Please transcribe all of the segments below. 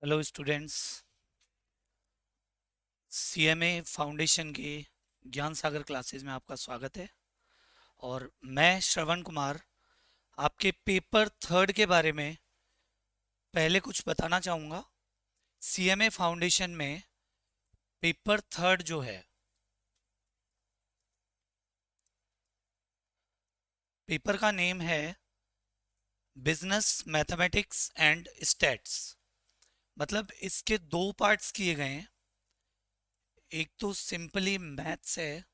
Hello students. CMA foundation के ज्ञान सागर classes में आपका स्वागत है। और मैं श्रवण कुमार आपके पेपर थर्ड के बारे में पहले कुछ बताना चाहूँगा। सीएमए फाउंडेशन में पेपर थर्ड जो है, पेपर का नेम है बिजनेस मैथमेटिक्स एंड स्टैट्स। मतलब इसके दो पार्ट्स किए गए हैं। एक तो सिंपली मैथ्स है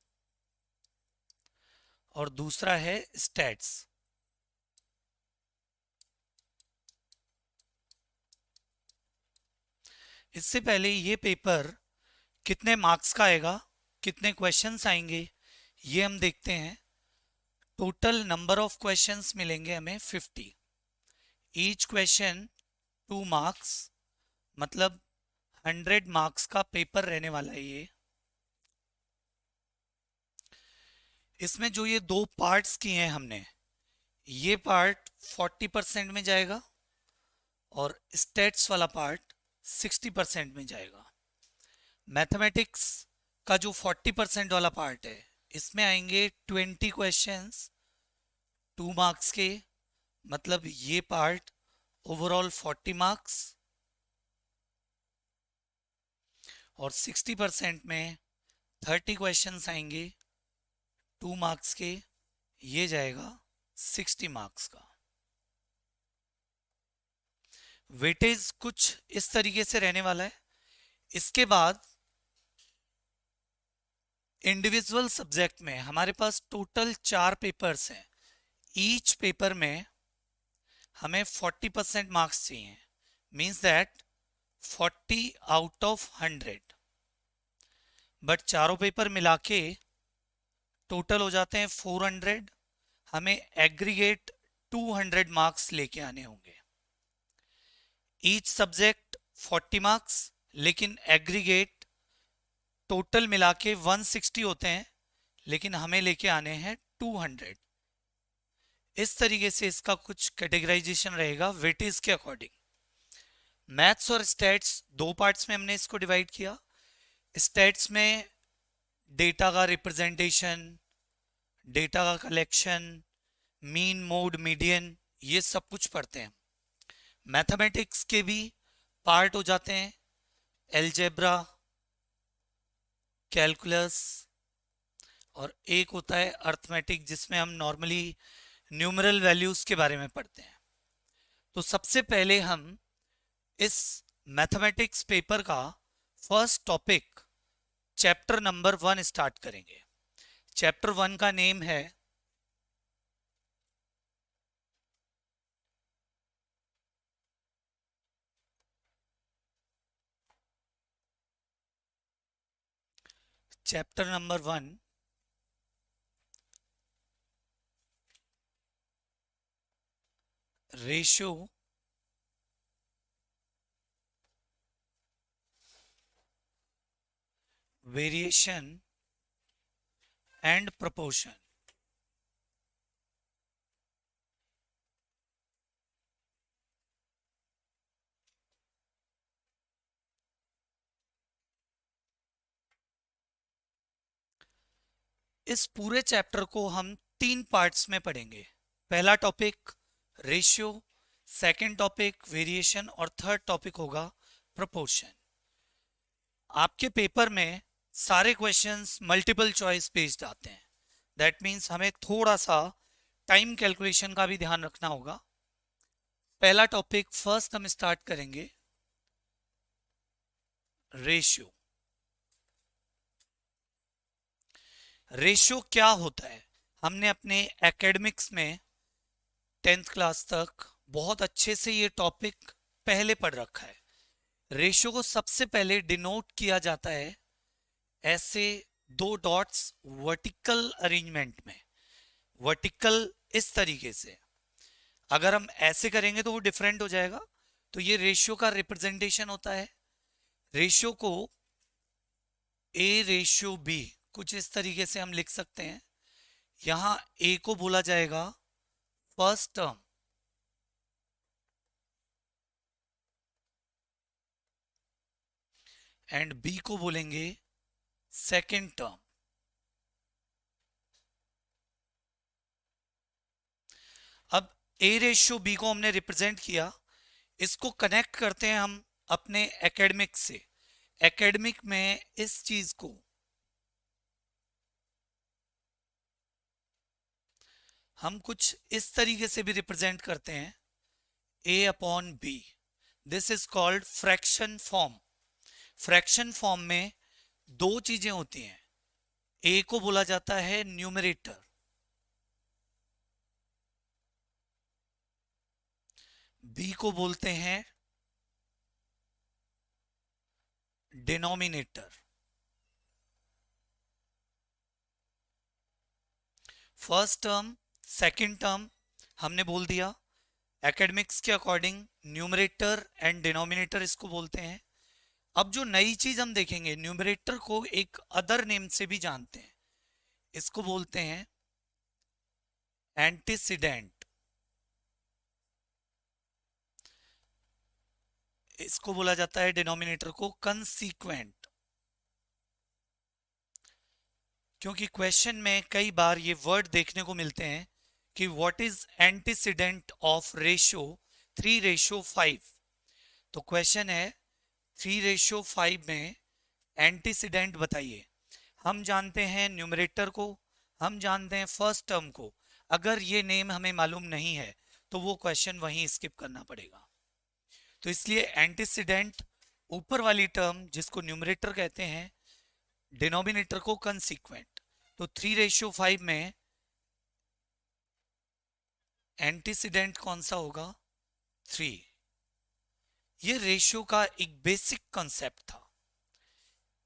और दूसरा है स्टैट्स। इससे पहले ये पेपर कितने मार्क्स का आएगा, कितने क्वेश्चंस आएंगे, ये हम देखते हैं। टोटल नंबर ऑफ क्वेश्चंस मिलेंगे हमें 50। ईच क्वेश्चन 2 मार्क्स, मतलब 100 मार्क्स का पेपर रहने वाला है ये। इसमें जो ये दो पार्ट्स किए हैं हमने, ये पार्ट 40% में जाएगा और स्टेट्स वाला पार्ट 60% में जाएगा। मैथमेटिक्स का जो 40% वाला पार्ट है, इसमें आएंगे 20 क्वेश्चंस 2 मार्क्स के। मतलब ये पार्ट ओवरऑल 40 मार्क्स। और 60% में 30 क्वेश्चंस आएंगे 2 मार्क्स के, ये जाएगा 60 मार्क्स का। वेटेज कुछ इस तरीके से रहने वाला है। इसके बाद इंडिविजुअल सब्जेक्ट में हमारे पास टोटल 4 पेपर्स हैं। ईच पेपर में हमें 40% मार्क्स चाहिए। Means that 40 out of 100। But चारों पेपर मिला के टोटल हो जाते हैं 400। हमें एग्रीगेट 200 मार्क्स लेके आने होंगे। ईच सब्जेक्ट 40 मार्क्स, लेकिन एग्रीगेट टोटल मिला के 160 होते हैं, लेकिन हमें लेके आने हैं 200। इस तरीके से इसका कुछ कैटेगराइजेशन रहेगा वेटेज के अकॉर्डिंग। मैथ्स और स्टैट्स दो पार्ट्स में हमने इसको डिवाइड किया। स्टैट्स में डेटा का रिप्रेजेंटेशन, डेटा का कलेक्शन, मीन मोड मीडियन, ये सब कुछ पढ़ते हैं। मैथमेटिक्स के भी पार्ट हो जाते हैं, एलजेब्रा, कैलकुलस, और एक होता है अर्थमेटिक, जिसमें हम नॉर्मली न्यूमरल वैल्यूज के बारे में पढ़ते हैं। तो सबसे पहले हम इस मैथमेटिक्स पेपर का first topic chapter number 1 start करेंगे। चैप्टर 1 का नेम है chapter number 1 ratio variation and proportion. इस पूरे चैप्टर को हम 3 पार्ट्स में पढ़ेंगे। पहला topic ratio, second topic variation और थर्ड टॉपिक होगा प्रोपोर्शन। आपके पेपर में सारे क्वेश्चंस मल्टीपल चॉइस बेस्ड आते हैं। दैट मीन्स हमें थोड़ा सा टाइम कैलकुलेशन का भी ध्यान रखना होगा। पहला टॉपिक फर्स्ट हम स्टार्ट करेंगे, रेशियो। रेशियो क्या होता है, हमने अपने एकेडमिक्स में 10th क्लास तक बहुत अच्छे से ये टॉपिक पहले पढ़ रखा है। रेशियो को सबसे पहले डिनोट किया जाता है ऐसे 2 डॉट्स वर्टिकल अरेंजमेंट में। वर्टिकल इस तरीके से, अगर हम ऐसे करेंगे तो वो डिफरेंट हो जाएगा। तो ये रेशियो का रिप्रेजेंटेशन होता है। रेशियो को A/B कुछ इस तरीके से हम लिख सकते हैं। यहां A को बोला जाएगा फर्स्ट टर्म, एंड बी को बोलेंगे सेकेंड टर्म। अब ए रेशियो बी को हमने रिप्रेजेंट किया, इसको कनेक्ट करते हैं हम अपने एकेडमिक से। एकेडमिक में इस चीज को हम कुछ इस तरीके से भी रिप्रेजेंट करते हैं, A upon B. This is called fraction form. Fraction form में दो चीजें होती हैं, ए को बोला जाता है न्यूमरेटर, बी को बोलते हैं denominator. First term second term हमने बोल दिया, एकेडमिक्स के अकॉर्डिंग न्यूमरेटर एंड डिनोमिनेटर इसको बोलते हैं। अब जो नई चीज हम देखेंगे, न्यूमरेटर को एक अदर नेम से भी जानते हैं, इसको बोलते हैं एंटीसीडेंट। इसको बोला जाता है डिनोमिनेटर को कंसीक्वेंट। क्योंकि क्वेश्चन में कई बार ये वर्ड देखने को मिलते हैं कि what is antecedent of ratio 3:5। तो क्वेश्चन है 3:5 में एंटीसीडेंट बताइए। हम जानते हैं न्यूमरेटर को, हम जानते हैं फर्स्ट टर्म को। अगर ये नेम हमें मालूम नहीं है तो वो क्वेश्चन वहीं स्किप करना पड़ेगा। तो इसलिए एंटीसीडेंट ऊपर वाली टर्म जिसको न्यूमरेटर कहते हैं, डिनोमिनेटर को कंसीक्वेंट। तो 3:5 में एंटीसीडेंट कौन सा होगा? 3। ये रेशियो का एक बेसिक कॉन्सेप्ट था।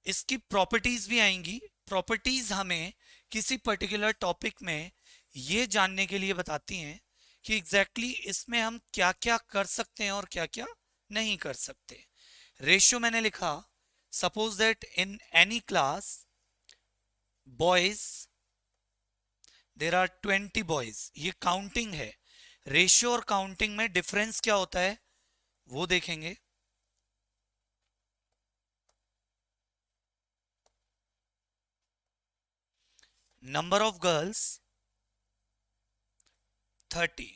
इसकी प्रॉपर्टीज भी आएंगी। प्रॉपर्टीज हमें किसी पर्टिकुलर टॉपिक में ये जानने के लिए बताती हैं कि एग्जैक्टली इसमें हम क्या क्या कर सकते हैं और क्या क्या नहीं कर सकते। रेशियो मैंने लिखा, suppose that in any class boys there are 20 boys. ये काउंटिंग है। रेशियो और काउंटिंग में डिफरेंस क्या होता है वो देखेंगे। नंबर ऑफ गर्ल्स 30,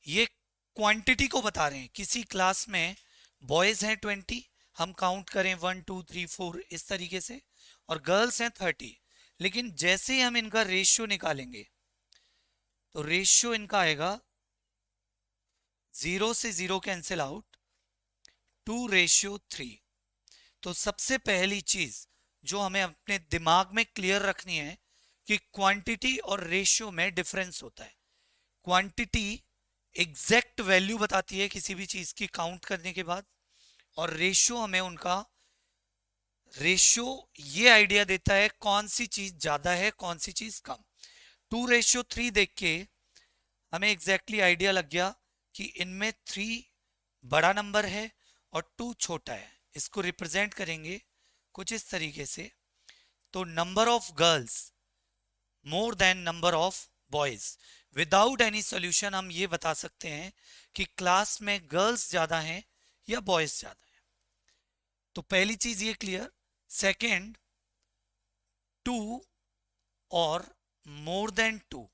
ये क्वांटिटी को बता रहे हैं। किसी क्लास में बॉयज हैं 20, हम काउंट करें 1 2 3 4 इस तरीके से, और गर्ल्स हैं 30। लेकिन जैसे ही हम इनका रेशियो निकालेंगे तो रेशियो इनका आएगा 0 से 0 कैंसिल आउट, 2:3। तो सबसे पहली चीज जो हमें अपने दिमाग में क्लियर रखनी है कि क्वांटिटी और रेशियो में डिफरेंस होता है। क्वांटिटी एग्जैक्ट वैल्यू बताती है किसी भी चीज की काउंट करने के बाद, और रेशियो हमें उनका रेशियो ये आइडिया देता है कौन सी चीज ज्यादा है कौन सी चीज कम। 2:3 देख के हमें एग्जैक्टली आइडिया लग गया कि इनमें 3 बड़ा नंबर है और 2 छोटा है। इसको रिप्रेजेंट करेंगे कुछ इस तरीके से। तो number of girls more than number of boys. Without any solution हम ये बता सकते हैं कि क्लास में गर्ल्स ज्यादा हैं या बॉयज ज्यादा हैं। तो पहली चीज ये क्लियर। सेकंड, 2 और मोर देन 2,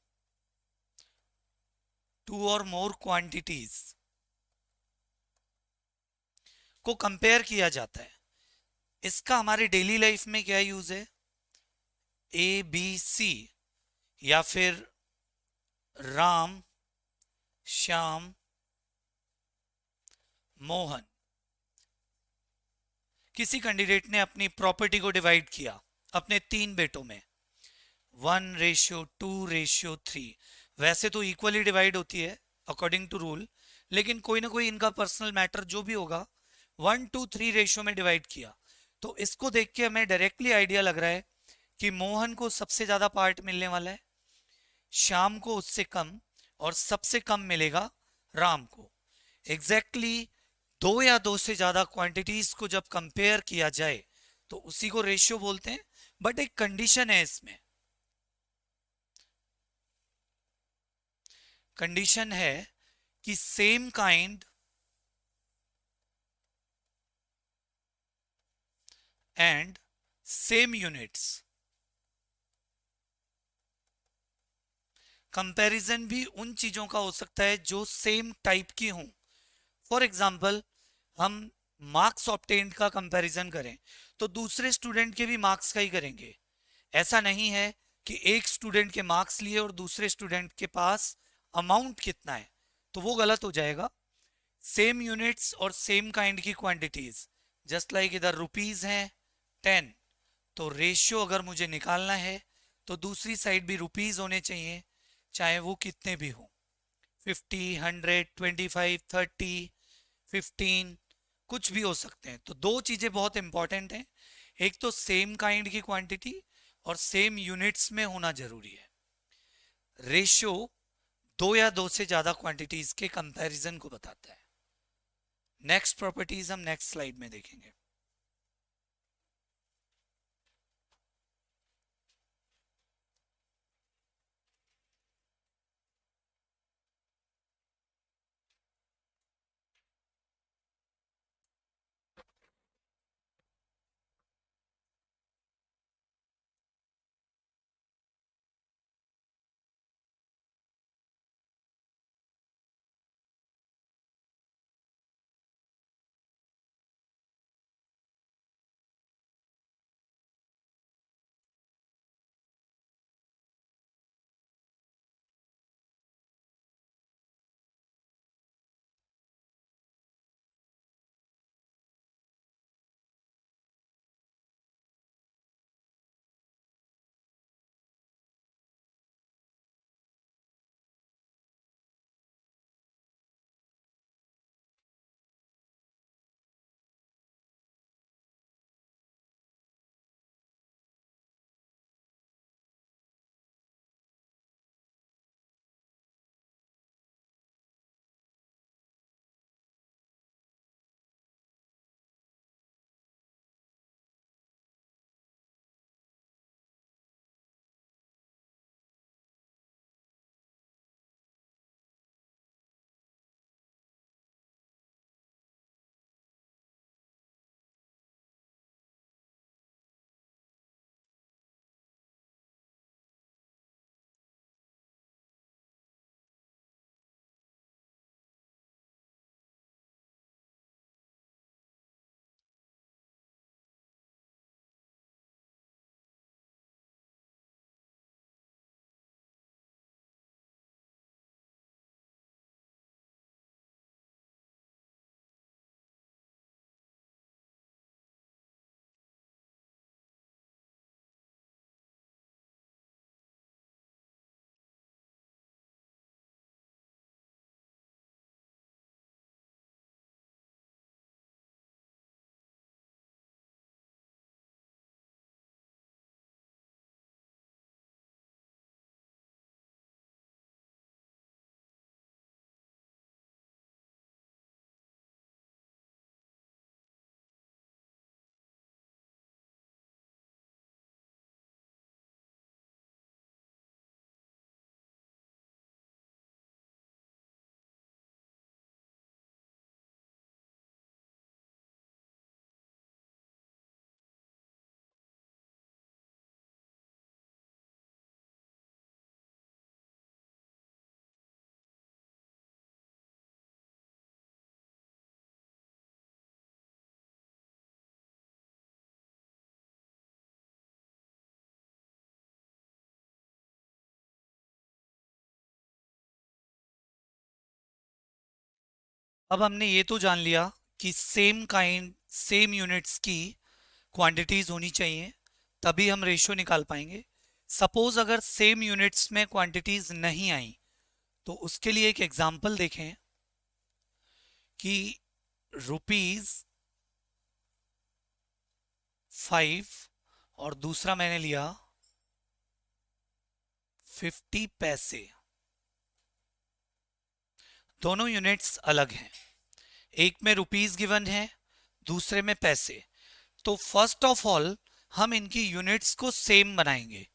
2 और मोर क्वांटिटीज को कंपेयर किया जाता है। इसका हमारे डेली लाइफ में क्या यूज है? ए बी सी, या फिर राम श्याम मोहन। किसी कैंडिडेट ने अपनी प्रॉपर्टी को डिवाइड किया अपने 3 बेटों में, 1:2:3। वैसे तो इक्वली डिवाइड होती है अकॉर्डिंग टू रूल, लेकिन कोई ना कोई इनका पर्सनल मैटर जो भी होगा 1:3 रेशियो में डिवाइड किया। तो इसको देख के हमें डायरेक्टली आइडिया लग रहा है कि मोहन को सबसे ज्यादा पार्ट मिलने वाला है, श्याम को उससे कम, और सबसे कम मिलेगा राम को। एग्जैक्टली दो या दो से ज्यादा क्वांटिटीज को जब कंपेयर किया जाए तो उसी को रेशियो बोलते हैं। बट एक कंडीशन है इसमें, कंडीशन है कि same kind and same units. Comparison भी उन चीजों का हो सकता है जो सेम टाइप की हों। फॉर एग्जाम्पल, हम मार्क्स ऑब्टेन्ड का कंपैरिजन करें तो दूसरे स्टूडेंट के भी मार्क्स का ही करेंगे। ऐसा नहीं है कि एक स्टूडेंट के मार्क्स लिए और दूसरे स्टूडेंट के पास अमाउंट कितना है, तो वो गलत हो जाएगा। सेम यूनिट्स और सेम काइंड की क्वांटिटीज, जस्ट लाइक इधर रुपीज हैं 10, तो रेशियो अगर मुझे निकालना है तो दूसरी साइड भी रुपीज होने चाहिए, चाहे वो कितने भी हो, 50, 100, 25, 30, 15, कुछ भी हो सकते हैं। तो दो चीजें बहुत इंपॉर्टेंट हैं, एक तो सेम काइंड की क्वांटिटी और सेम यूनिट्स में होना जरूरी है। रेशियो दो या दो से ज्यादा क्वांटिटीज के कंपैरिजन को बताता है। नेक्स्ट प्रॉपर्टीज हम नेक्स्ट स्लाइड में देखेंगे। अब हमने ये तो जान लिया कि सेम काइंड सेम यूनिट्स की क्वांटिटीज होनी चाहिए, तभी हम रेशियो निकाल पाएंगे। सपोज अगर सेम यूनिट्स में क्वांटिटीज नहीं आई, तो उसके लिए एक एग्जांपल देखें कि रुपीज 5 और दूसरा मैंने लिया 50 पैसे। दोनों यूनिट्स अलग हैं, एक में रुपीज गिवन है, दूसरे में पैसे। तो फर्स्ट ऑफ ऑल हम इनकी यूनिट्स को सेम बनाएंगे,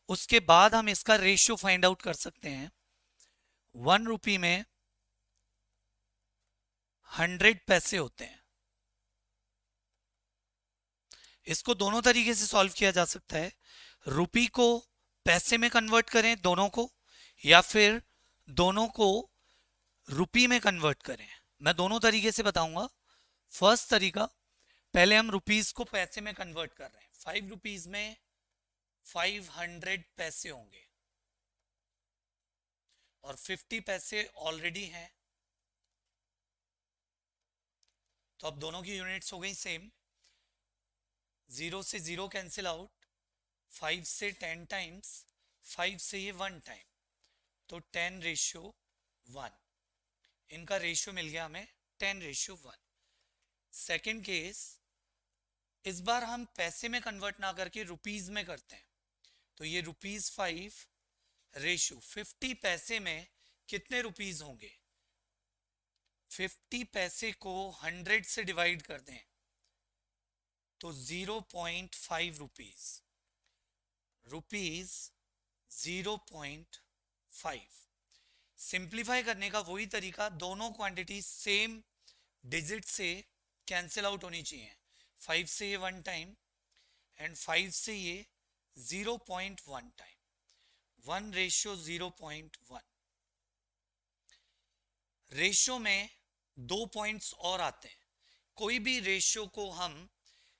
उसके बाद हम इसका रेशियो फाइंड आउट कर सकते हैं। 1 रुपी में 100 पैसे होते हैं, इसको दोनों तरीके से सॉल्व किया जा सकता है, रुपी को पैसे में कन्वर्ट करें दोनों को, या फिर दोनों को रुपी में कन्वर्ट करें। मैं दोनों तरीके से बताऊंगा। फर्स्ट तरीका, पहले हम रुपीस को पैसे में कन्वर्ट कर रहे हैं। 5 रुपीज में 500 पैसे होंगे और 50 पैसे ऑलरेडी हैं, तो अब दोनों की यूनिट्स हो गई सेम। 0 से 0 कैंसिल आउट, 5 से 10 टाइम्स, 5 से ये 1 टाइम, तो 10:1। इनका रेशियो मिल गया हमें 10:1। सेकेंड केस, इस बार हम पैसे में कन्वर्ट ना करके रुपीज में करते हैं, तो ये ₹5 रेशियो 50 पैसे में कितने रुपीज होंगे? 50 पैसे को 100 से डिवाइड कर दें तो 0.5 रुपीज, रुपीज 0.5। सिंप्लीफाई करने का वही तरीका, दोनों क्वांटिटी सेम डिजिट से कैंसिल आउट होनी चाहिए। 5 से ये 1 टाइम एंड 5 से ये 0.1 टाइम, 1:0.1। रेशियो में 2 पॉइंट्स और आते हैं। कोई भी रेशियो को हम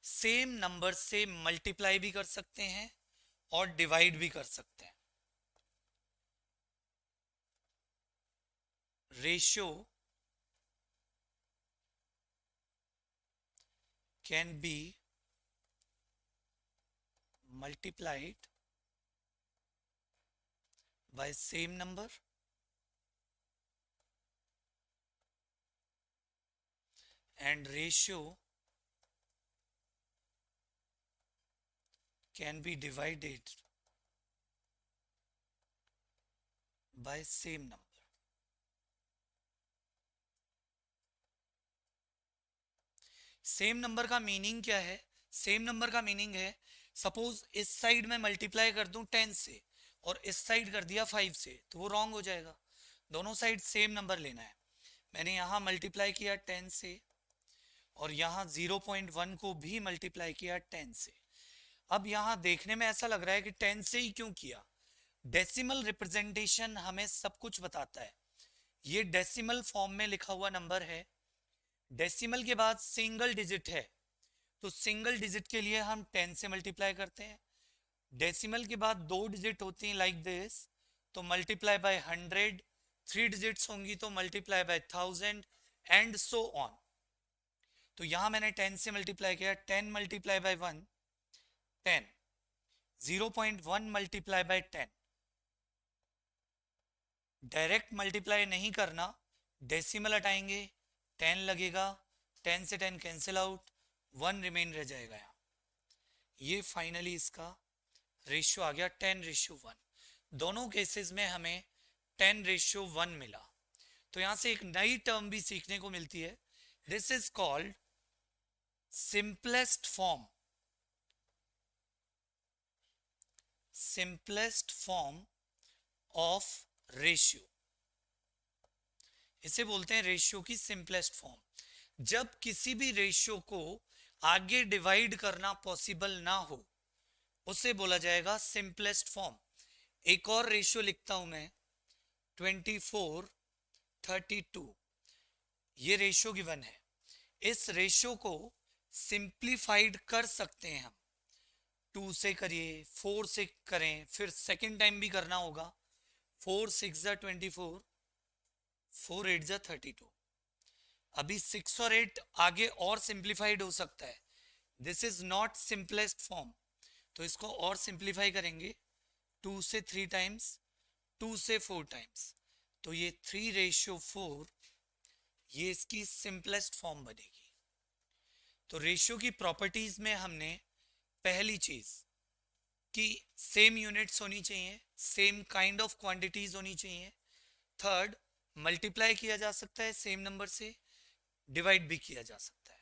सेम नंबर से मल्टीप्लाई भी कर सकते हैं और डिवाइड भी कर सकते हैं। Ratio can be multiplied by same number and ratio can be divided by same number। Same number का मीनिंग क्या है? सेम नंबर का मीनिंग है, सपोज इस साइड में मल्टीप्लाई कर दूं 10 से और इस साइड कर दिया 5 से, तो वो रॉन्ग हो जाएगा। दोनों साइड सेम नंबर लेना है। मैंने यहां मल्टीप्लाई किया 10 से और यहां 0.1 को भी मल्टीप्लाई किया 10 से। अब यहां देखने में ऐसा लग रहा है कि 10 से ही क्यों किया? डेसिमल रिप्रेजेंटेशन हमें सब कुछ बताता है। ये डेसिमल फॉर्म में लिखा हुआ नंबर है, डेसिमल के बाद सिंगल डिजिट है, तो सिंगल डिजिट के लिए हम 10 से मल्टीप्लाई करते हैं। डेसिमल के बाद 2 डिजिट होती हैं लाइक दिस, तो मल्टीप्लाई बाय 100, 3 डिजिट्स होंगी तो multiply by 1000 and so on. तो यहां मैंने 10 से मल्टीप्लाई किया, 10 multiply by 1 10, 0.1 multiply by 10। Direct multiply नहीं करना, डेसिमल हटाएंगे 10 लगेगा, 10 से 10 कैंसिल आउट, 1 रिमेन रह जाएगा यहाँ। ये फाइनली इसका रेशियो आ गया 10:1। दोनों केसेस में हमें 10:1 मिला। तो यहां से एक नई टर्म भी सीखने को मिलती है, this is called simplest form. Simplest form of ratio, इसे बोलते हैं रेशियो की सिंपलेस्ट फॉर्म। जब किसी भी रेशियो को आगे डिवाइड करना पॉसिबल ना हो, उसे बोला जाएगा सिंपलेस्ट फॉर्म। एक और रेशियो लिखता हूं मैं, 24:32। ये रेशियो गिवन है। इस रेशियो को सिंप्लीफाइड कर सकते हैं हम, 2 से करिए, 4 से करें, फिर सेकेंड टाइम भी करना होगा। 4 6 24, 4 8 32। अभी 6 और 8 आगे और सिंप्लीफाइड हो सकता है, this is not simplest form, तो इसको और सिंप्लीफाई करेंगे 2 से 3 टाइम्स, 2 से 4 टाइम्स, तो ये 3:4, ये इसकी सिंपलेस्ट फॉर्म बनेगी। तो रेशियो की प्रॉपर्टीज में हमने पहली चीज कि सेम यूनिट्स होनी चाहिए, सेम काइंड ऑफ क्वांटिटीज होनी चाहिए। थर्ड, मल्टीप्लाई किया जा सकता है सेम नंबर से, डिवाइड भी किया जा सकता है।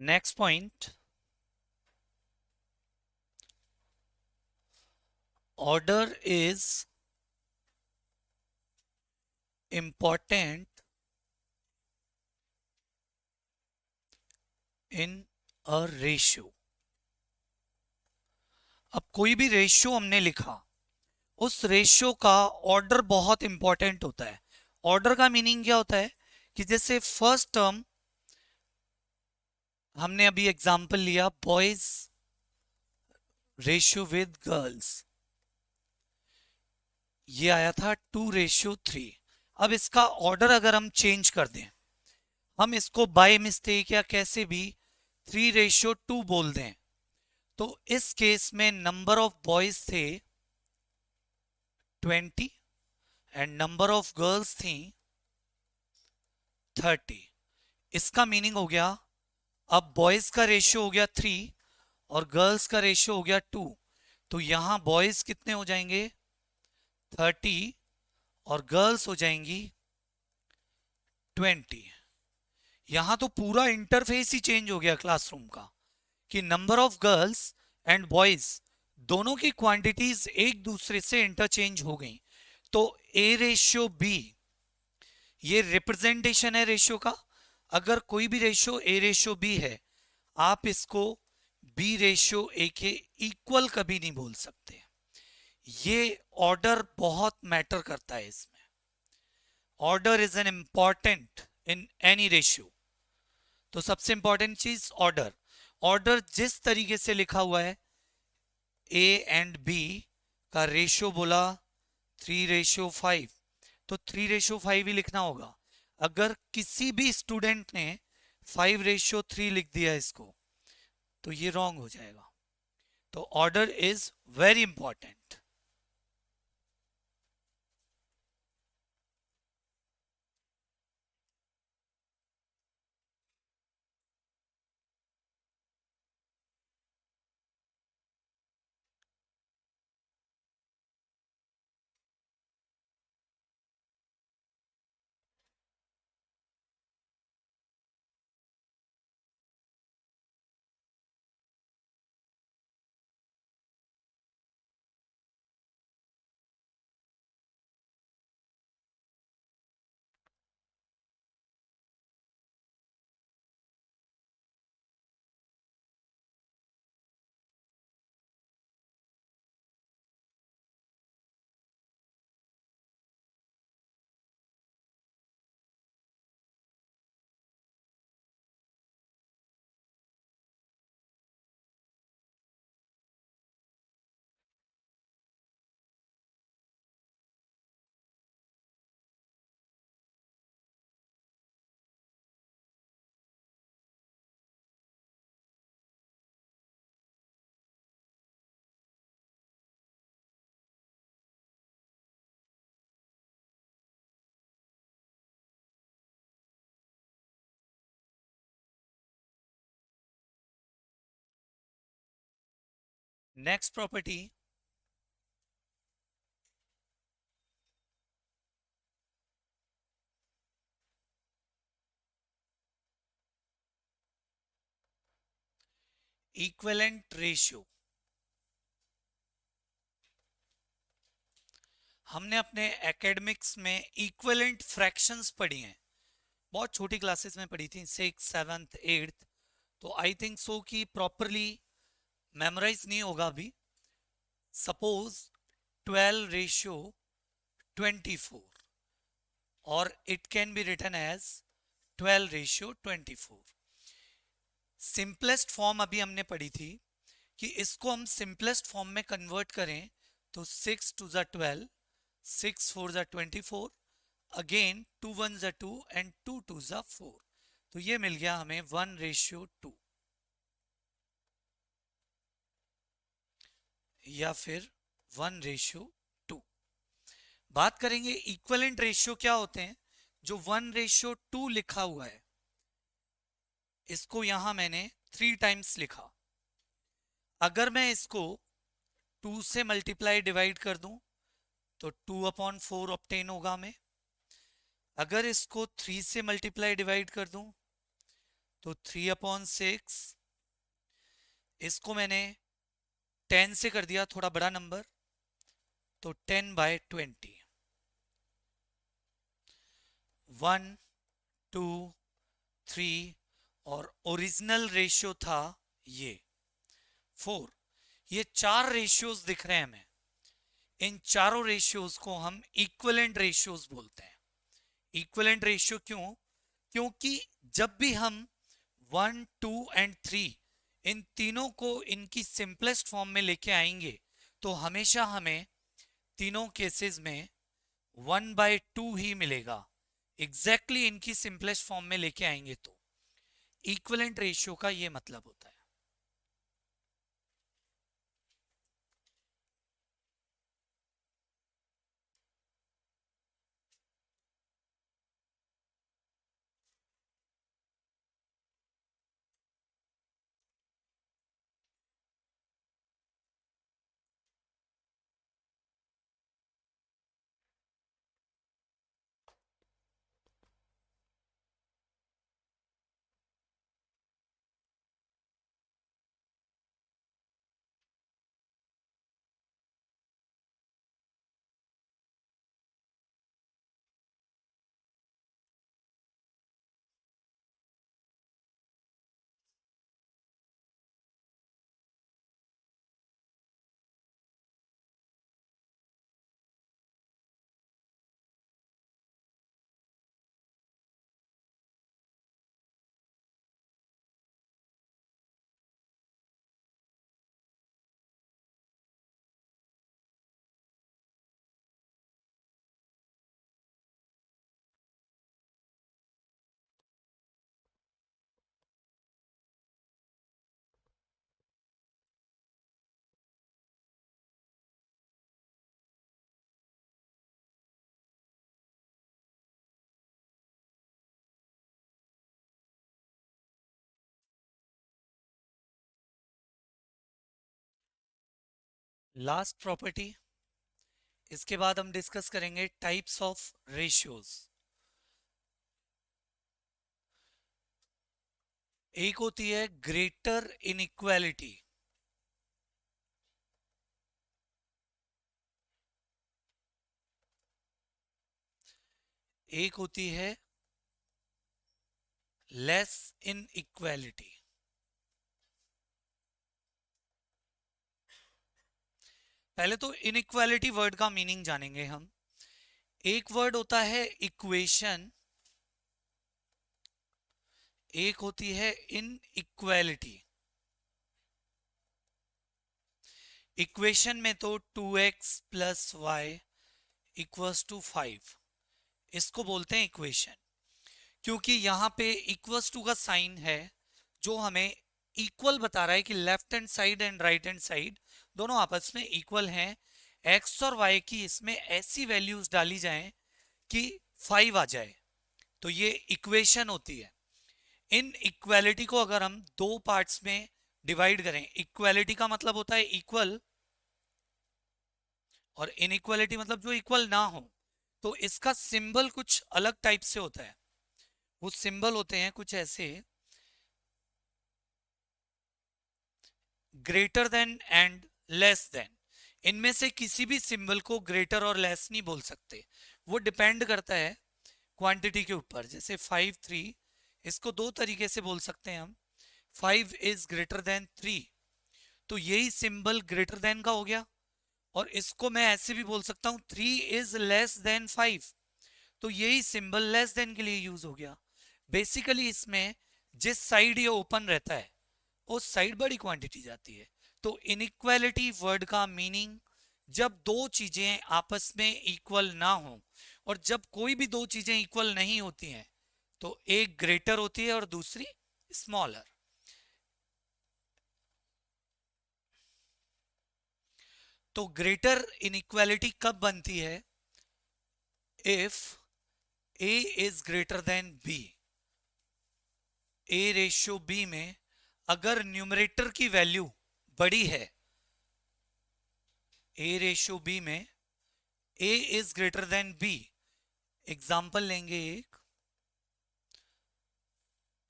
Next point, order is important in a ratio। अब कोई भी रेशियो हमने लिखा, उस रेशियो का ऑर्डर बहुत इंपॉर्टेंट होता है। ऑर्डर का मीनिंग क्या होता है कि जैसे फर्स्ट टर्म हमने अभी एग्जांपल लिया, बॉयज रेशियो विद गर्ल्स, ये आया था 2:3। अब इसका ऑर्डर अगर हम चेंज कर दें, हम इसको बाय मिस्टेक या कैसे भी 3:2 बोल दें, तो इस केस में नंबर ऑफ बॉयज थे 20 एंड नंबर ऑफ गर्ल्स थी 30। इसका मीनिंग हो गया, अब बॉयज का रेशियो हो गया 3 और गर्ल्स का रेशियो हो गया 2, तो यहां बॉयज कितने हो जाएंगे 30 और गर्ल्स हो जाएंगी 20। यहां तो पूरा इंटरफेस ही चेंज हो गया क्लासरूम का, कि number of girls and boys दोनों की क्वांटिटीज एक दूसरे से इंटरचेंज हो गई। तो A:B ये रिप्रेजेंटेशन है रेशियो का। अगर कोई भी रेशियो A:B है, आप इसको B:A के इक्वल कभी नहीं बोल सकते। ये ऑर्डर बहुत मैटर करता है इसमें। Order is an important in any ratio. तो सबसे इंपॉर्टेंट चीज ऑर्डर। ऑर्डर जिस तरीके से लिखा हुआ है, A एंड B का रेशियो बोला 3:5, तो 3:5 ही लिखना होगा। अगर किसी भी स्टूडेंट ने 5:3 लिख दिया इसको, तो ये रॉन्ग हो जाएगा। तो order is very important. Next property, equivalent ratio. हमने अपने एकेडमिक्स में इक्विवेलेंट फ्रैक्शंस पढ़ी हैं, बहुत छोटी क्लासेस में पढ़ी थी, 6th 7th 8th। तो आई थिंक सो कि प्रॉपरली मेमोराइज नहीं होगा अभी। सपोज 12:24 और it can be written as 12:24। Simplest form अभी हमने पढ़ी थी कि इसको हम सिंपलेस्ट फॉर्म में कन्वर्ट करें तो 6 2 12, 6 4 24, अगेन 2 1 2 एंड 2 2 4। तो ये मिल गया हमें 1:2 या फिर 1:2। बात करेंगे इक्विवेलेंट रेशियो क्या होते हैं। जो 1:2 लिखा हुआ है, इसको यहां मैंने 3 टाइम्स लिखा। अगर मैं इसको 2 से मल्टीप्लाई डिवाइड कर दूं तो 2/4 ऑब्टेन होगा हमें। अगर इसको 3 से मल्टीप्लाई डिवाइड कर दूं तो 3/6, इसको मैंने 10 से कर दिया, थोड़ा बड़ा नंबर, तो 10/20। 1, 2, 3 और ओरिजिनल रेशियो था ये 4। ये 4 रेशियोज दिख रहे हैं हमें। इन चारों रेशियोज को हम इक्विवेलेंट रेशियोज बोलते हैं। इक्विवेलेंट रेशियो क्यों? क्योंकि जब भी हम 1, 2 एंड 3 इन तीनों को इनकी सिंपलेस्ट फॉर्म में लेके आएंगे तो हमेशा हमें तीनों केसेस में 1/2 ही मिलेगा। एग्जैक्टली इनकी सिंपलेस्ट फॉर्म में लेके आएंगे तो इक्विवेलेंट रेशियो का ये मतलब होता है। लास्ट प्रॉपर्टी, इसके बाद हम डिस्कस करेंगे टाइप्स ऑफ रेशियोज। एक होती है ग्रेटर इनइक्वालिटी, एक होती है लेस इनइक्वालिटी। पहले तो इनइक्वालिटी वर्ड का मीनिंग जानेंगे हम। एक वर्ड होता है इक्वेशन, एक होती है इनइक्वालिटी। इक्वेशन में तो 2x + y = 5, इसको बोलते हैं इक्वेशन, क्योंकि यहां पे =2 का साइन है जो हमें इक्वल बता रहा है कि left hand side and right hand side दोनों आपस में इक्वल हैं। x और y की इसमें ऐसी वैल्यूज डाली जाएं कि 5 आ जाए, तो ये इक्वेशन होती है। इन इक्वालिटी को अगर हम दो पार्ट्स में डिवाइड करें, इक्वालिटी का मतलब होता है इक्वल और इनइक्वालिटी मतलब जो इक्वल ना हो, तो इसका सिंबल कुछ अलग टाइप से होता है। वो सिंबल होते हैं कुछ ऐसे, greater than and less than. इनमें से किसी भी सिंबल को ग्रेटर और लेस नहीं बोल सकते, वो डिपेंड करता है क्वांटिटी के ऊपर। जैसे 5, 3, इसको दो तरीके से बोल सकते हैं हम। 5 इज ग्रेटर देन 3, तो यही सिंबल ग्रेटर देन का हो गया। और इसको मैं ऐसे भी बोल सकता हूं 3 इज लेस देन 5, तो यही सिंबल लेस देन के लिए यूज हो गया। बेसिकली इसमें जिस साइड ये ओपन रहता है उस साइड बड़ी क्वांटिटी जाती है। तो इनइक्वालिटी वर्ड का मीनिंग जब दो चीजें आपस में इक्वल ना हो, और जब कोई भी दो चीजें इक्वल नहीं होती हैं तो एक ग्रेटर होती है और दूसरी स्मॉलर। तो ग्रेटर इनइक्वालिटी कब बनती है? If a is greater than b, a ratio b में अगर न्यूमरेटर की वैल्यू बड़ी है, a रेशियो b में a is greater than b। Example लेंगे एक,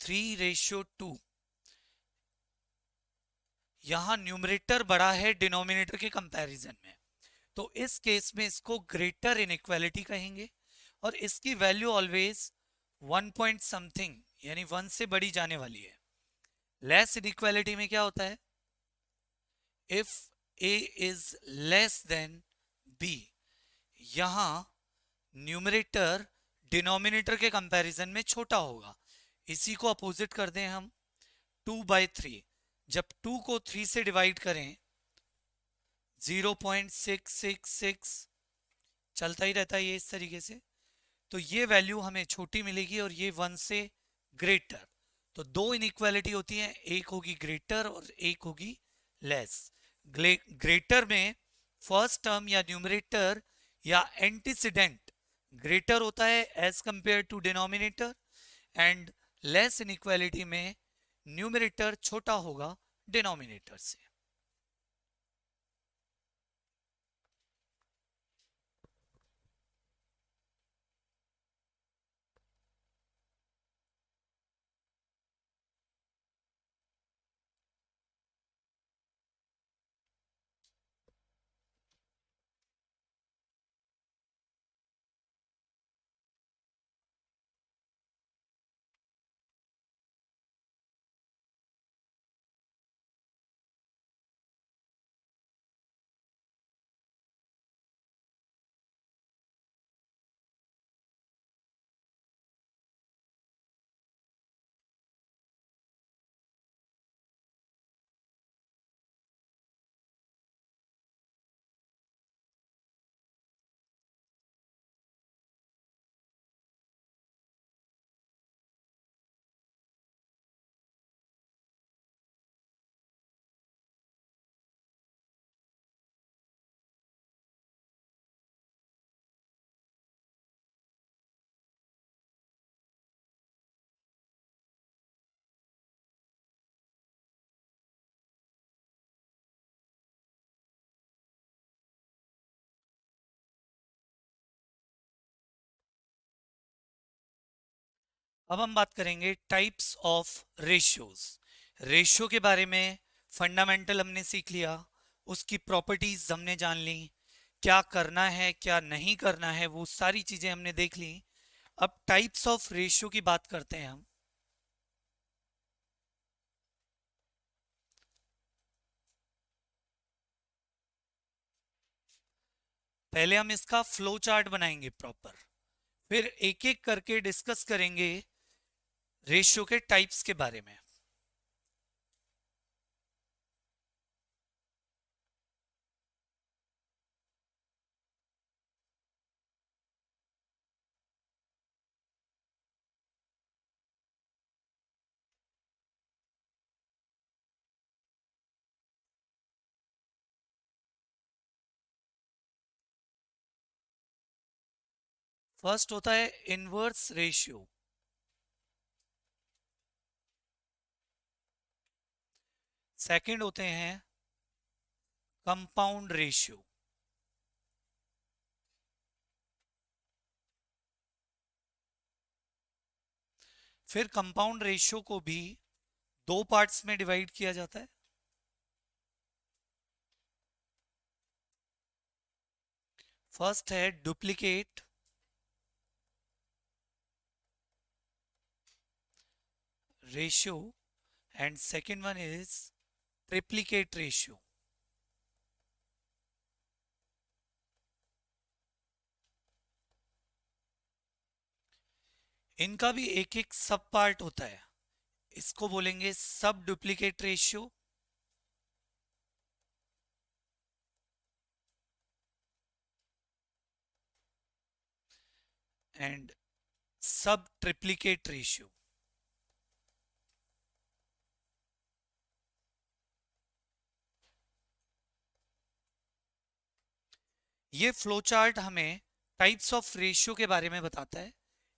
3:2। यहां न्यूमरेटर बड़ा है डिनोमिनेटर के कंपैरिजन में, तो इस केस में इसको ग्रेटर इनइक्वालिटी कहेंगे, और इसकी वैल्यू ऑलवेज 1 पॉइंट समथिंग यानी 1 से बड़ी जाने वाली है। लेस इनइक्वालिटी में क्या होता है, if a is less than b, यहां न्यूमरेटर डिनोमिनेटर के कंपैरिजन में छोटा होगा। इसी को अपोजिट कर दें हम, 2/3। जब 2 को 3 से डिवाइड करें 0.666 चलता ही रहता है ये इस तरीके से, तो ये वैल्यू हमें छोटी मिलेगी और ये 1 से ग्रेटर। तो दो इनइक्वालिटी होती है, एक होगी ग्रेटर और एक होगी लेस। ग्रेटर में फर्स्ट टर्म या न्यूमरेटर या एंटीसीडेंट ग्रेटर होता है as compare to denominator, and less inequality में न्यूमरेटर छोटा होगा डिनोमिनेटर से। अब हम बात करेंगे टाइप्स ऑफ रेशियोज। रेशियो के बारे में फंडामेंटल हमने सीख लिया, उसकी प्रॉपर्टीज हमने जान ली, क्या करना है क्या नहीं करना है वो सारी चीजें हमने देख ली। अब टाइप्स ऑफ रेशियो की बात करते हैं हम। पहले हम इसका फ्लो चार्ट बनाएंगे प्रॉपर, फिर एक एक करके डिस्कस करेंगे रेशियो के टाइप्स के बारे में। फर्स्ट होता है इनवर्स रेशियो, सेकंड होते हैं कंपाउंड रेशियो, फिर कंपाउंड रेशियो को भी दो पार्ट्स में डिवाइड किया जाता है। फर्स्ट है duplicate ratio and second one is triplicate ratio. इनका भी एक एक सब पार्ट होता है, इसको बोलेंगे सब डुप्लीकेट रेशियो एंड सब ट्रिप्लीकेट रेशियो। ये फ्लो चार्ट हमें टाइप्स ऑफ रेशियो के बारे में बताता है,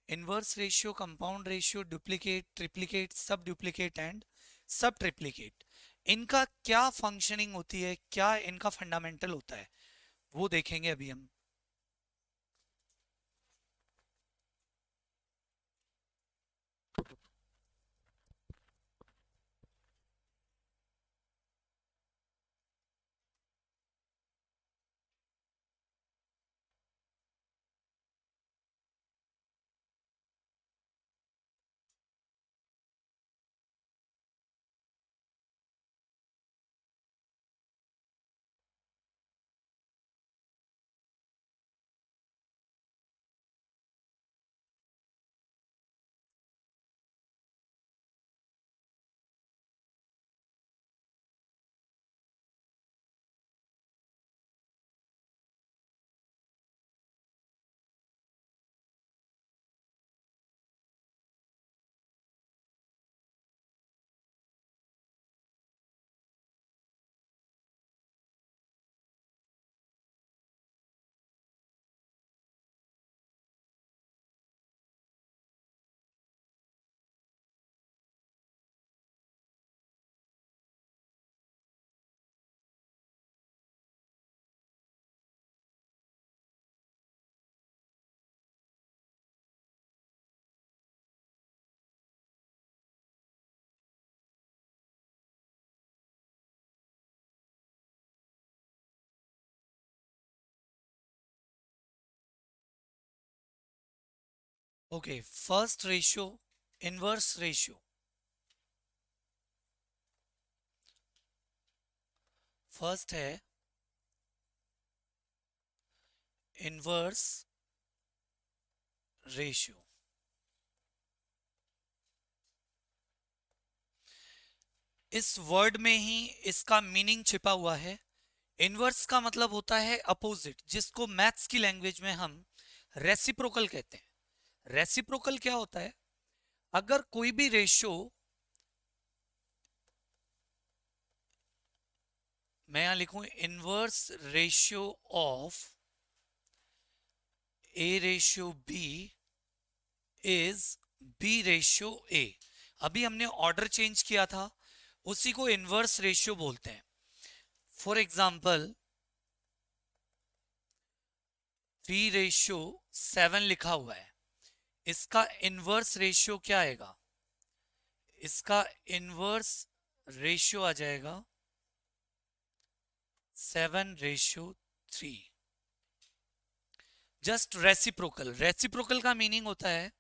inverse ratio, compound ratio, duplicate, triplicate, सब डुप्लीकेट एंड सब ट्रिप्लीकेट। इनका क्या फंक्शनिंग होती है, क्या इनका फंडामेंटल होता है, वो देखेंगे अभी हम। Okay, first ratio inverse ratio. First है इनवर्स रेशियो। इस वर्ड में ही इसका मीनिंग छिपा हुआ है। इनवर्स का मतलब होता है अपोजिट, जिसको मैथ्स की लैंग्वेज में हम रेसिप्रोकल कहते हैं। रेसिप्रोकल क्या होता है? अगर कोई भी रेशियो, मैं यहां लिखूं inverse ratio of A ratio B is B ratio A. अभी हमने ऑर्डर चेंज किया था, उसी को इनवर्स रेशियो बोलते हैं। फॉर एग्जाम्पल 3:7 लिखा हुआ है, इसका इनवर्स रेशियो क्या आएगा? इसका इनवर्स रेशियो आ जाएगा 7:3। Just reciprocal. रेसिप्रोकल का मीनिंग होता है,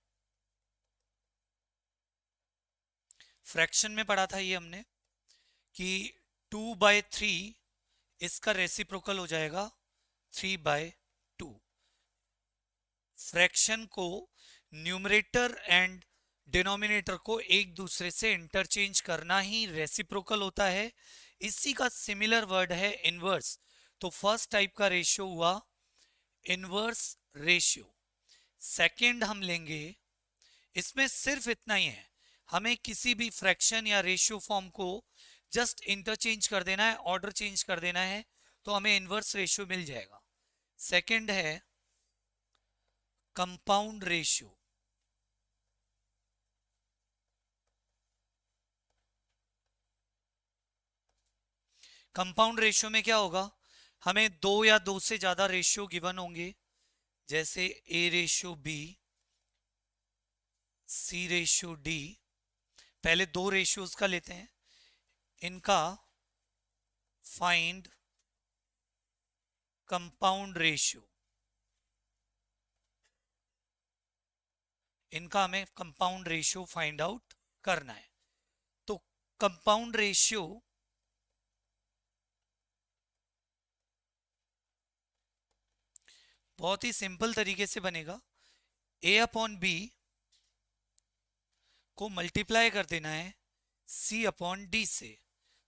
फ्रैक्शन में पढ़ा था ये हमने, कि 2/3 इसका रेसिप्रोकल हो जाएगा 3/2। फ्रैक्शन को, न्यूमरेटर एंड डिनोमिनेटर को एक दूसरे से इंटरचेंज करना ही रेसिप्रोकल होता है। इसी का सिमिलर वर्ड है इनवर्स। तो फर्स्ट टाइप का रेशियो हुआ इनवर्स रेशियो। सेकंड हम लेंगे, इसमें सिर्फ इतना ही है, हमें किसी भी फ्रैक्शन या रेशियो फॉर्म को जस्ट इंटरचेंज कर देना है, ऑर्डर चेंज कर देना है, तो हमें इनवर्स रेशियो मिल जाएगा। सेकंड है कंपाउंड रेशियो। कंपाउंड रेशियो में क्या होगा? हमें दो या दो से ज्यादा रेशियो गिवन होंगे, जैसे A ratio B, C ratio D. पहले दो रेशियोज का लेते हैं, इनका फाइंड कंपाउंड रेशियो। इनका हमें कंपाउंड रेशियो फाइंड आउट करना है। तो कंपाउंड रेशियो बहुत ही सिंपल तरीके से बनेगा। ए अपॉन बी को मल्टीप्लाई कर देना है सी अपॉन डी से,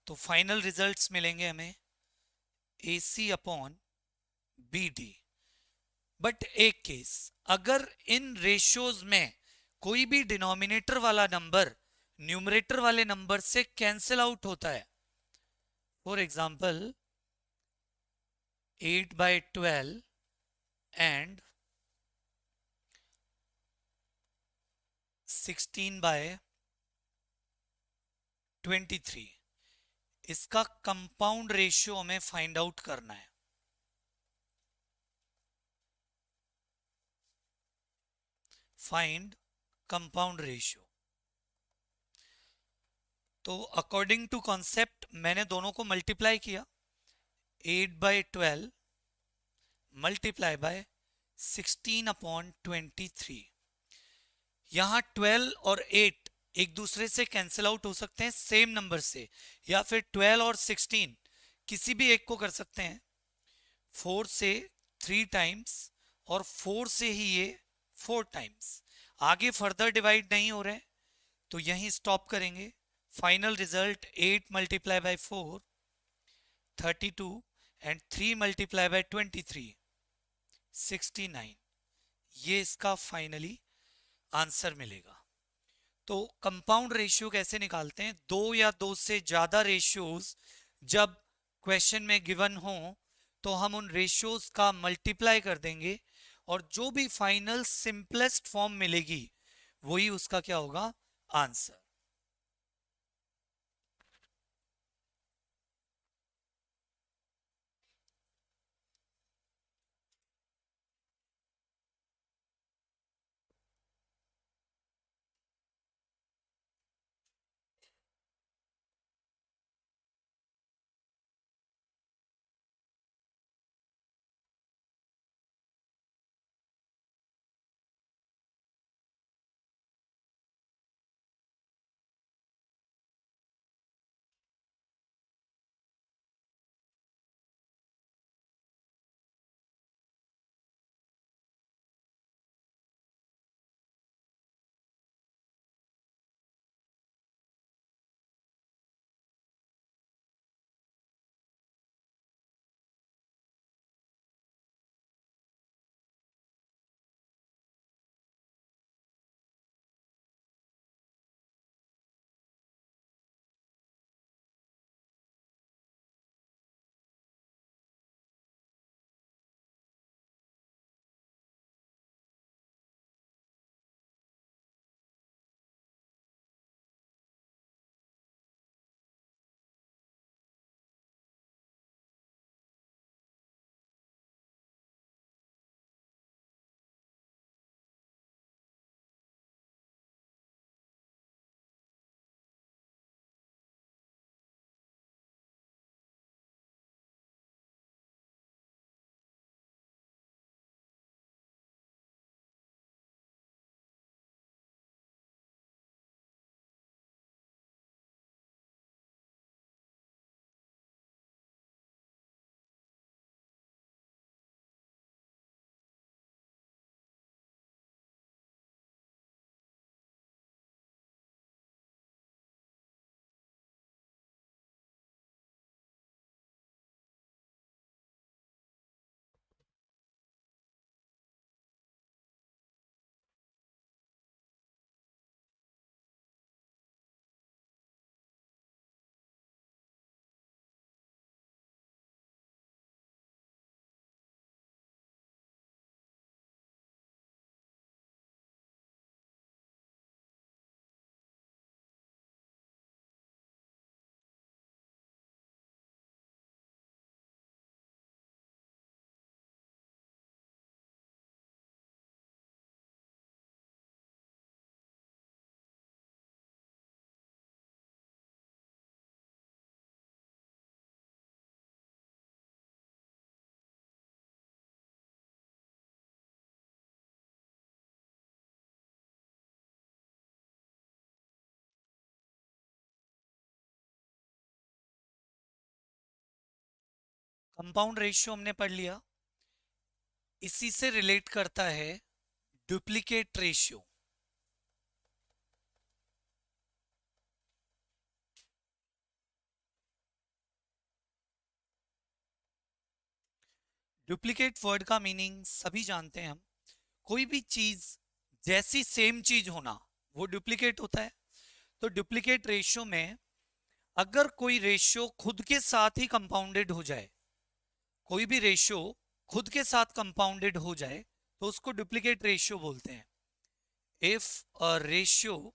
तो फाइनल रिजल्ट्स मिलेंगे हमें ए सी अपॉन बी डी। बट एक केस, अगर इन रेशियोज में कोई भी डिनोमिनेटर वाला नंबर न्यूमरेटर वाले नंबर से कैंसिल आउट होता है, फॉर एग्जाम्पल 8/12 एंड 16/23, इसका कंपाउंड रेशियो हमें फाइंड आउट करना है। Find compound ratio. तो अकॉर्डिंग टू कॉन्सेप्ट मैंने दोनों को मल्टीप्लाई किया, 8/12 मल्टीप्लाई बाय 16/23। यहां 12 और 8 एक दूसरे से कैंसिल आउट हो सकते हैं सेम नंबर से, या फिर 12 और 16 किसी भी एक को कर सकते हैं। 4 से 3 टाइम्स और 4 से ही ये 4 टाइम्स। आगे फर्दर डिवाइड नहीं हो रहे हैं, तो यहीं स्टॉप करेंगे। Final result 8 multiply by 4 32 and 3 multiply by 23 69। ये इसका फाइनली आंसर मिलेगा। तो कंपाउंड रेशियो कैसे निकालते हैं? दो या दो से ज्यादा रेशियोज जब क्वेश्चन में गिवन हो, तो हम उन रेशियोज का मल्टीप्लाई कर देंगे, और जो भी फाइनल सिंपलेस्ट फॉर्म मिलेगी वही उसका क्या होगा? आंसर। कंपाउंड रेशियो हमने पढ़ लिया, इसी से रिलेट करता है डुप्लीकेट रेशियो। डुप्लीकेट वर्ड का मीनिंग सभी जानते हैं हम, कोई भी चीज जैसी सेम चीज होना वो डुप्लीकेट होता है। तो डुप्लीकेट रेशियो में अगर कोई रेशियो खुद के साथ ही कंपाउंडेड हो जाए, कोई भी रेशियो खुद के साथ कंपाउंडेड हो जाए तो उसको डुप्लीकेट रेशियो बोलते हैं। If a ratio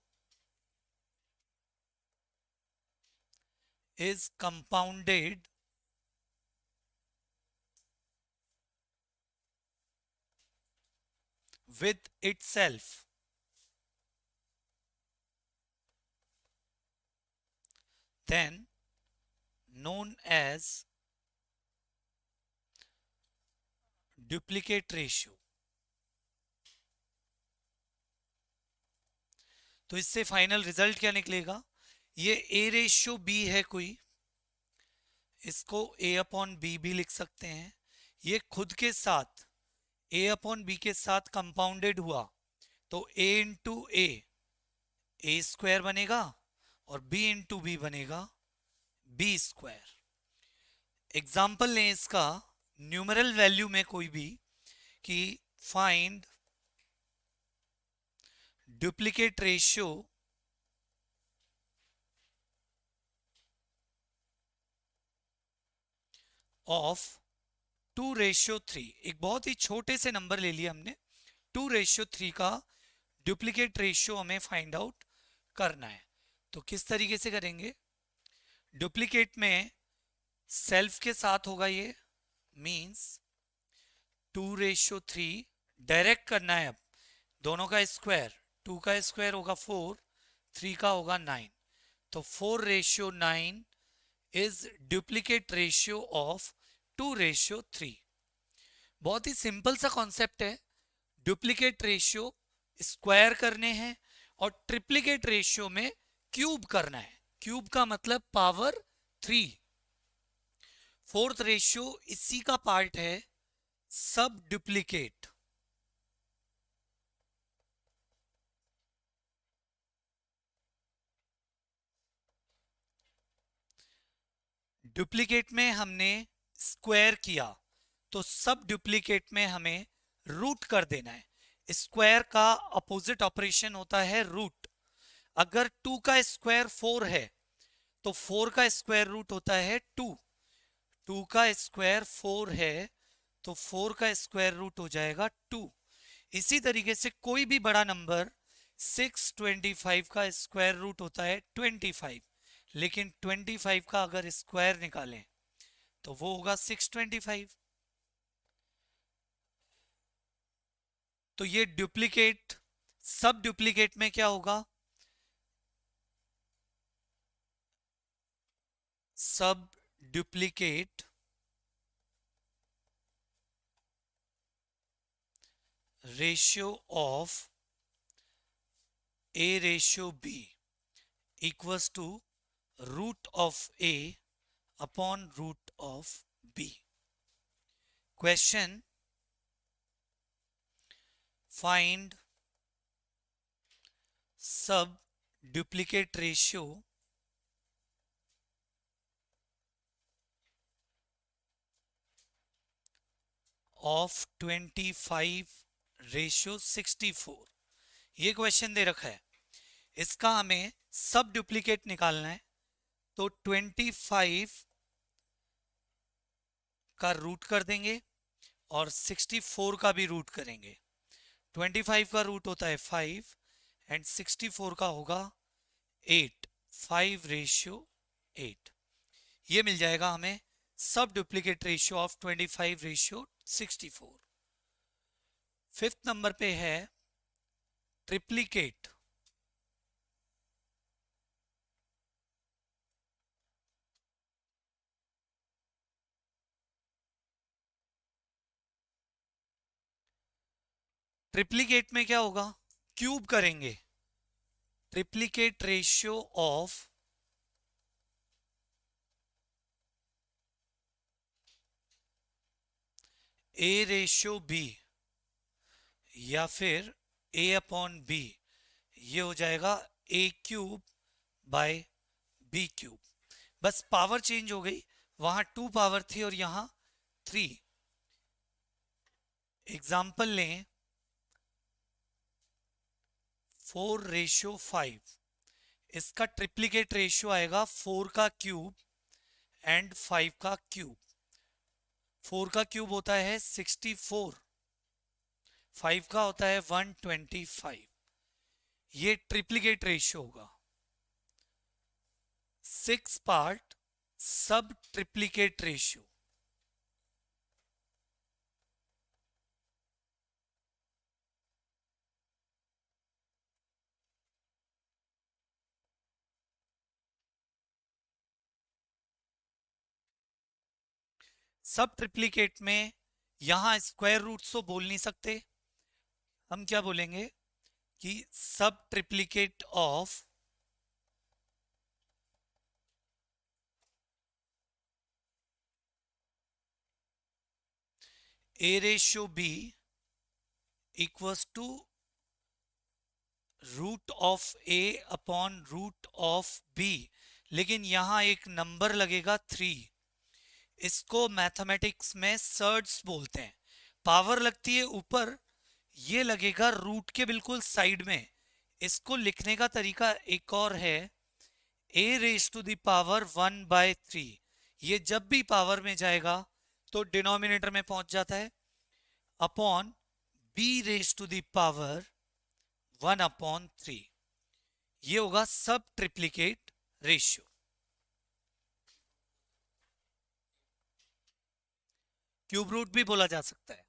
is compounded with itself, then known as duplicate ratio। तो इससे फाइनल रिजल्ट क्या निकलेगा, ये ए रेशियो बी है कोई, इसको ए अपॉन बी भी लिख सकते हैं। ये खुद के साथ ए अपॉन बी के साथ कंपाउंडेड हुआ तो ए इंटू ए स्क्वायर बनेगा और बी इंटू बी बनेगा बी स्क्वायर। एग्जाम्पल लें इसका न्यूमरल वैल्यू में कोई भी, कि फाइंड डुप्लीकेट रेशियो ऑफ 2:3। एक बहुत ही छोटे से नंबर ले लिया हमने, 2:3 का डुप्लीकेट रेशियो हमें फाइंड आउट करना है। तो किस तरीके से करेंगे, डुप्लीकेट में सेल्फ के साथ होगा, ये मींस 2:3 डायरेक्ट करना है। अब दोनों का स्क्वायर, 2 का स्क्वायर होगा 4, 3 का होगा 9, तो 4:9 इज डुप्लीकेट रेशियो ऑफ 2:3। बहुत ही सिंपल सा कॉन्सेप्ट है, डुप्लीकेट रेशियो स्क्वायर करने हैं और ट्रिप्लीकेट रेशियो में क्यूब करना है। क्यूब का मतलब पावर 3। फोर्थ रेशियो इसी का पार्ट है, सब डुप्लीकेट। डुप्लीकेट में हमने स्क्वायर किया तो सब डुप्लीकेट में हमें रूट कर देना है। स्क्वायर का अपोजिट ऑपरेशन होता है रूट। अगर 2 का स्क्वायर 4 है तो 4 का स्क्वायर रूट होता है 2। 2 का स्क्वायर 4 है तो 4 का स्क्वायर रूट हो जाएगा 2। इसी तरीके से कोई भी बड़ा नंबर 625 का स्क्वायर रूट होता है 25, लेकिन 25 का अगर स्क्वायर निकालें तो वो होगा 625। तो ये डुप्लीकेट, सब डुप्लीकेट में क्या होगा, सब duplicate ratio of A ratio B equals to root of A upon root of B। Question, find sub duplicate ratio of 25:64। ये क्वेश्चन दे रखा है, इसका हमें सब डुप्लीकेट निकालना है। तो 25 का रूट कर देंगे और 64 का भी रूट करेंगे। 25 का रूट होता है 5 एंड 64 का होगा 8, 5:8। ये मिल जाएगा हमें सब duplicate ratio of 25:64। Fifth number पे है ट्रिप्लीकेट। ट्रिप्लीकेट में क्या होगा, क्यूब करेंगे। Triplicate ratio of A ratio B या फिर ए अपॉन बी, ये हो जाएगा A cube by B cube. बस पावर चेंज हो गई, वहां 2 पावर थी और यहां 3। एग्जाम्पल लें 4:5, इसका ट्रिप्लीकेट रेशियो आएगा 4 का क्यूब एंड 5 का क्यूब। 4 का क्यूब होता है 64, 5 का होता है 125। ये ट्रिप्लीकेट रेशियो होगा। 6 पार्ट सब ट्रिप्लीकेट रेशियो। सब ट्रिप्लीकेट में यहां स्क्वायर रूट्स तो बोल नहीं सकते, हम क्या बोलेंगे कि सब triplicate of A ratio B equals to root of A upon root of B. लेकिन यहां एक नंबर लगेगा 3, इसको मैथमेटिक्स में सर्ड्स बोलते हैं। पावर लगती है ऊपर, ये लगेगा रूट के बिल्कुल साइड में। इसको लिखने का तरीका एक और है, ए रेज टू द पावर 1/3। ये जब भी पावर में जाएगा तो डिनोमिनेटर में पहुंच जाता है, upon B raise to the power 1/3। ये होगा सब ट्रिप्लीकेट रेशियो। क्यूब रूट भी बोला जा सकता है।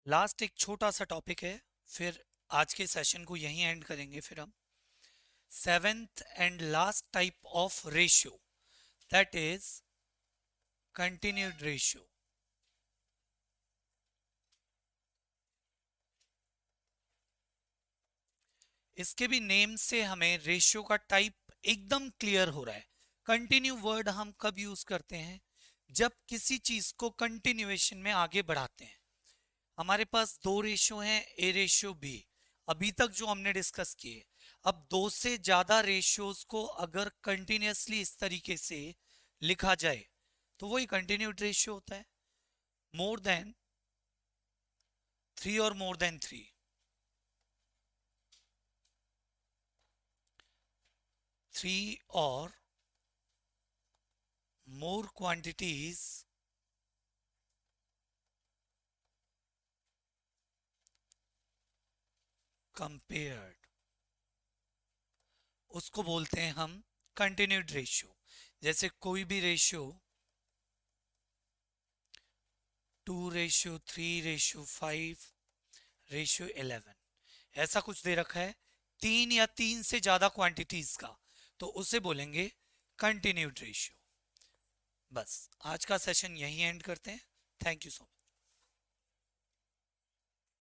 लास्ट एक छोटा सा टॉपिक है, फिर आज के सेशन को यहीं एंड करेंगे। फिर हम seventh and last type of ratio, that is continued ratio. इसके भी नेम से हमें रेशियो का टाइप एकदम क्लियर हो रहा है। कंटिन्यू वर्ड हम कब यूज करते हैं? जब किसी चीज को कंटिन्यूएशन में आगे बढ़ाते हैं। हमारे पास दो रेशियो हैं, ए रेशियो बी, अभी तक जो हमने डिस्कस किए। अब दो से ज्यादा रेशियोज को अगर कंटिन्यूअसली इस तरीके से लिखा जाए तो वही कंटिन्यूड रेशियो होता है। मोर देन 3 और मोर देन 3, 3 और more quantities compared, उसको बोलते हैं हम कंटिन्यूड रेशियो। जैसे कोई भी रेशियो 2:3:5 11, ऐसा कुछ दे रखा है, 3 या 3 से ज्यादा क्वांटिटीज का, तो उसे बोलेंगे कंटिन्यूड रेशियो। बस आज का सेशन यहीं एंड करते हैं। Thank you so much.